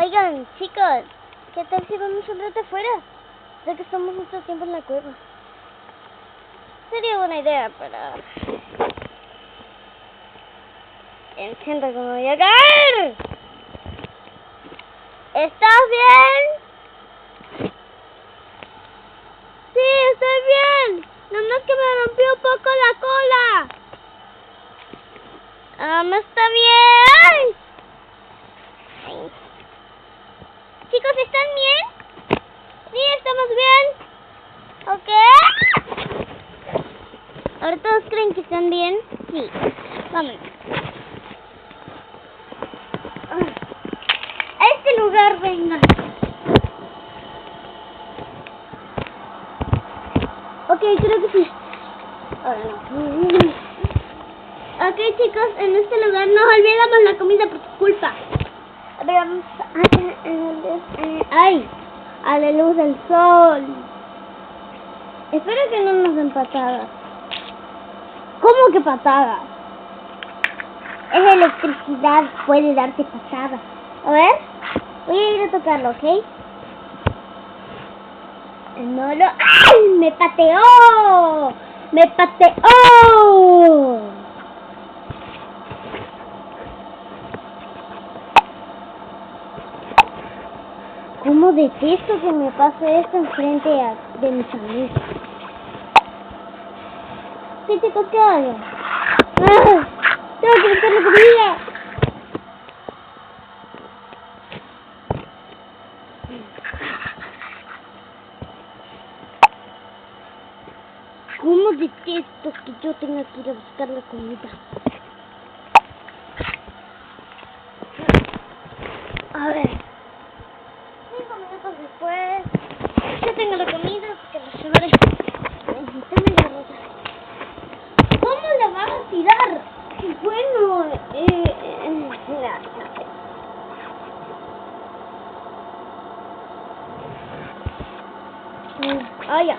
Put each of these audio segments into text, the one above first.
Oigan, chicos, ¿qué tal si vamos un rato afuera? Ya que estamos mucho tiempo en la cueva. Sería buena idea, pero... siento que me voy a caer. ¿Estás bien? Sí, estoy bien. Nada más que me rompió un poco la cola. Está bien. Ay. Chicos, ¿están bien? Sí, estamos bien. ¿Ok? ¿Ahora todos creen que están bien? Sí. Vamos. A este lugar, vengan. Ok, creo que sí. Ahora no. Ok, chicos, en este lugar no olvidamos la comida por tu culpa. A ver, vamos a la luz del sol. Espero que no nos den patadas. ¿Cómo que patadas? Es electricidad, puede darte patadas. A ver, voy a ir a tocarlo, ¿ok? No lo... ¡Ay! ¡Me pateó! ¡Me pateó! ¿Cómo detesto que me pase esto enfrente de mis amigos? ¿Qué chicos, qué hago? ¡Ah! ¡Tengo que meter la comida! ¿Cómo detesto que yo tenga que ir a buscar la comida? A ver. 5 minutos después. Ya tengo la comida, que la llevaré. Necesitame la ropa. ¿Cómo la vas a tirar? Bueno, mira, no sé. Ya.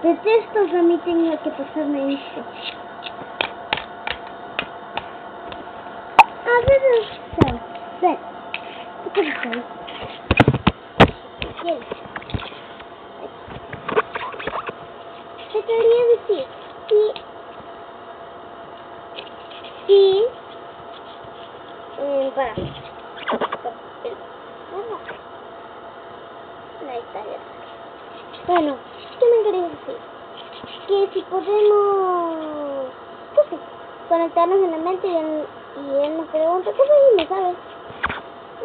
Detesto que a mí tenga que pasarme esto. A ver, ven. ¿Qué pasa ahí? Bien. Te quería decir, sí, para. Ahí está, ya. Bueno, ¿qué me quería decir? Que si podemos, pues sí, conectarnos en la mente y él nos pregunta, ¿qué soy? ¿Sabes?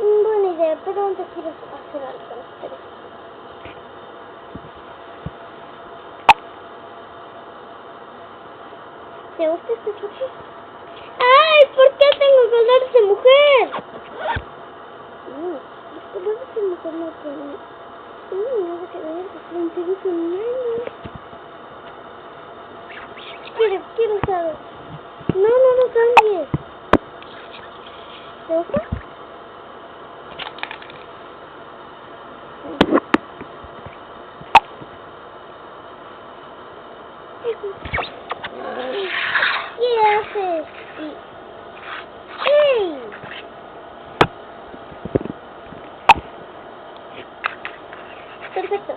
Buena idea, pero antes quiero hacer algo con ustedes. ¿Te gusta este foto? ¡Ay! ¿Por qué tengo colores de mujer? Los colores de mujer no tienen nada que ver, son femeninos. Quiero saber. No cambies. ¿Te gusta? ¿Qué haces? ¡Hey! Perfecto.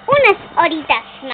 Unas horitas.